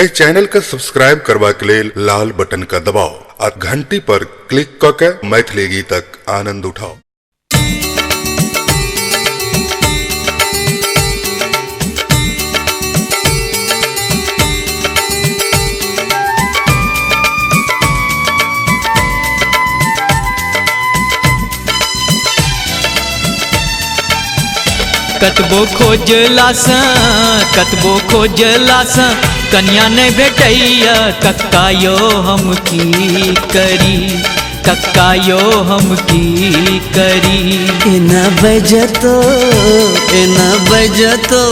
ए channel का subscribe करवा के लेल लाल बटन का दबाओ और घंटी पर क्लिक करके मैथिली गीतक आनंद उठाओ। कतबो खोजलास कन्या नहीं भेटैया, कक्कायो हम की करी, कक्कायो हम की करी। एना बजतो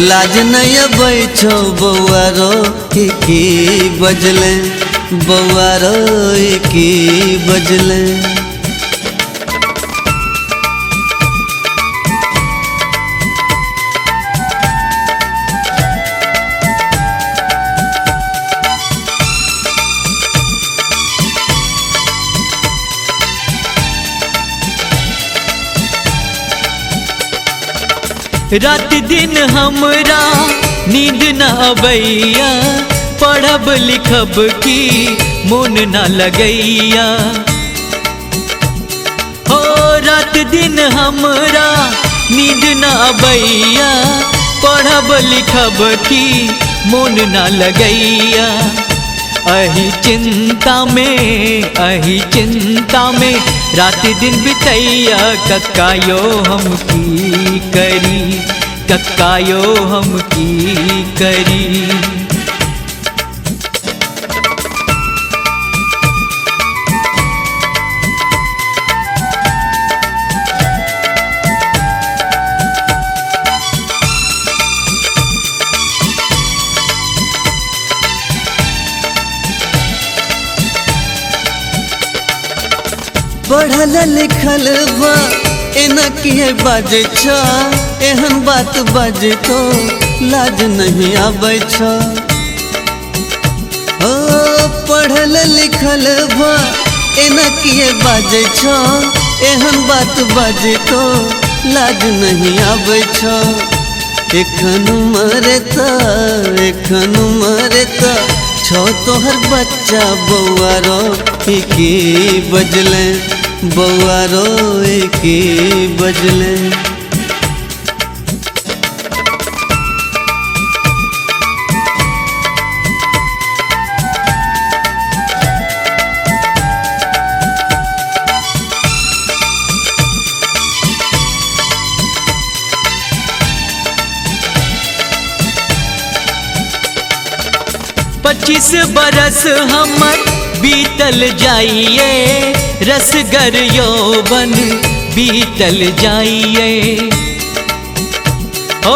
लाज नहीं बैठो बौआरो की बजले, बौआरो की बजले। रात दिन हमरा नींद न अबैया, पढ़ब लिखब की मन न लगैया। हो रात दिन हमरा नींद न अबैया, पढ़ब लिखब की मन न लगैया। अही चिंता में रात दिन बितैया, कक्कायो हम की करी, कक्कायो हम की करी। पढ़ल लिखल बा एना किए बाजे छ, एहन बात बाजे तो लाज नहीं आबै छ। ओ पढ़ल लिखल बा एना किए बाजे छ, एहन बात बाजे तो लाज नहीं आबै छ। एखन मरता छो तोहर बच्चा बौआरो की बजले, बौआरो की बजले। पच्चीस बरस हमर बीतल जाइए, रसगर यौवन बीतल जाइए। ओ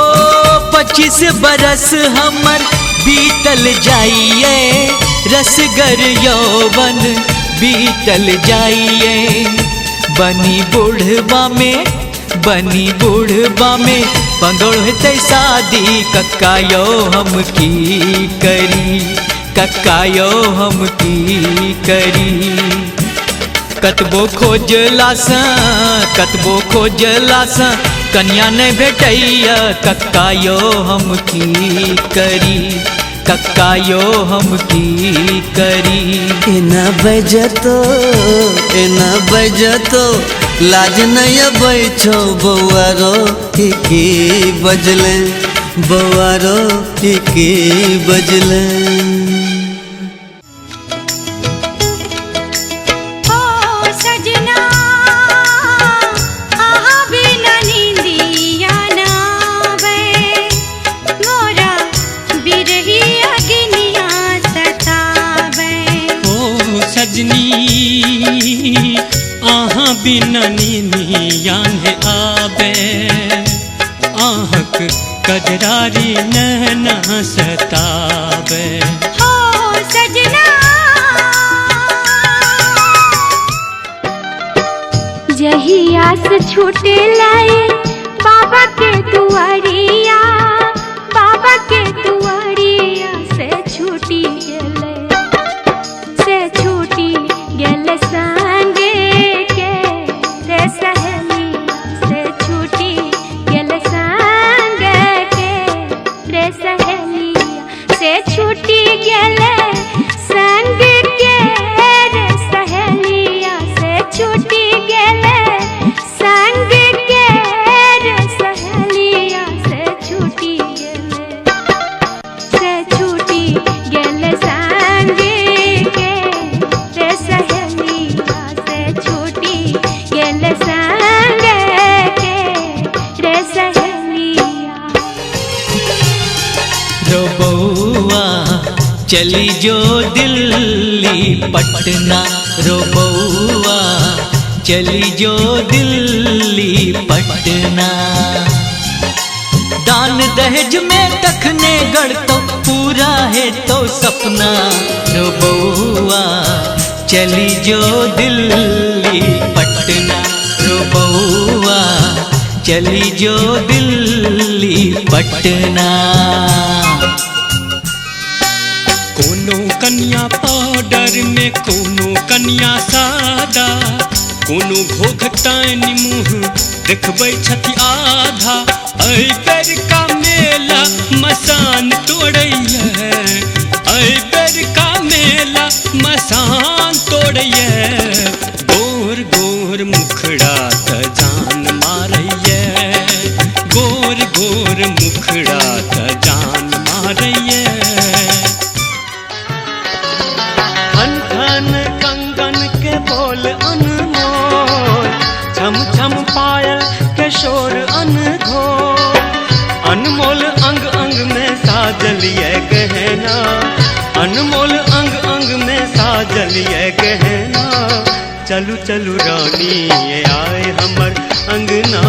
25 बरस हमर बीतल जाइए, रसगर यौवन बीतल जाइए। बनी बूढ़बा में पंगड़ होते शादी, कक्कायो हम की करी, कक्कायो हम की करी। कतबो खोजलास कन्या नहीं भेटैया, कक्कायो हम की करी, कक्कायो हम की करी। एना बजतो लाज नहीं बैठो बौआरो की बजले, बौआरो की बजले। बिना नींदिया है आबे, आहक कजरारी नैना सतावे। हो सजना जहिया से छूटे लाए बाबा के दुआरिया, बाबा के दुआरिया से छूटी गेले संगे के रे सहेलिया, से छूटी गेले संगे के रे सहेलिया, से छूट छूटी गेले संग के रे सहेलिया से छूटी गेले संग के रे सहेलिया से छूटी गेले संग के रे सहेलिया से छूटी गेले संग के रे सहेलिया। रो बउआ चली जो दिल्ली पटना, रो बउआ चली जो दिल्ली पटना। दान दहेज में तखने गढ़ तो पूरा है तो सपना, रो बउआ चली जो दिल्ली पटना, रो बउआ चली जो दिल्ली पटना। कोनो कन्या पाउडर में कोनो कन्या सादा, कोनो घोघटाइन मुँह देखबै छथि आधा। ऐ बेर का मेला मसान तोड़ैया, ऐ बेर का मेला मसान तोड़ैया। गोर गोर मुखड़ा त जान मारैया, गोर गोर मुखड़ा त जान मारैया। खन खन कंगन के बोल अनमोल, छम छम पायल के शोर अनघोल। अनमोल अंग अंग में साजल ये गहना, अनमोल अंग अंग में साजल ये गहना। चलू चलू रानी ये आए हमर अंगना,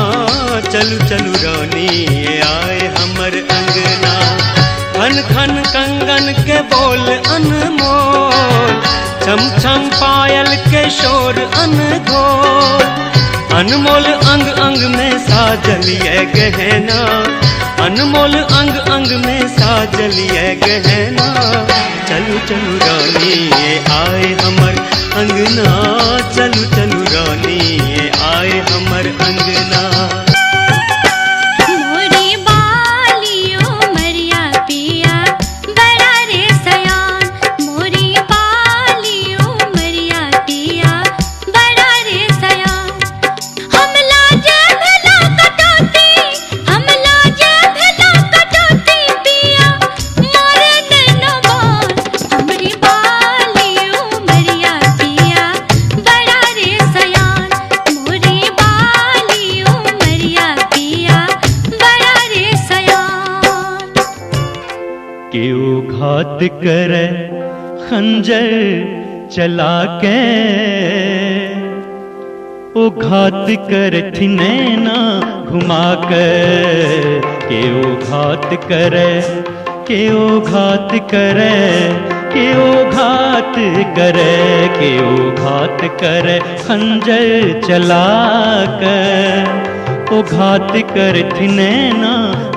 चलू चलू रानी ये आए हमर अंगना। खन खन कंगन के बोल अनमोल, छम छम पायल के शोर अनघोल। अनमोल अंग अंग में साजल ये गहना, अनमोल अंग अंग में साजल ये गहना। चलू चलू रानी ये आए हमर अंगना, चलू चलू रानी ये आए हमर अंगना। मोरी बालियो मरिया पिया बड़ा रे सयान, मोरी बालियो मरिया पिया बड़ा रे सयान। हम लाजे भला कटौती, हम लाजे भला कटौती पिया मारे नैनो बान। हमरी बालियो मरिया पिया बड़ा रे सयान, मोरी बालियो मरिया पिया बड़ा रे सयान। केहू घात करे खंजर चला के, ओ घात करथि नैना घुमा कर। केहू घात करे, केहू घात करे, केहू घात करे, केहू घात करे खंजर चला कर। ओ घात करथि नैना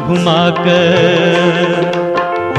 घुमा कर।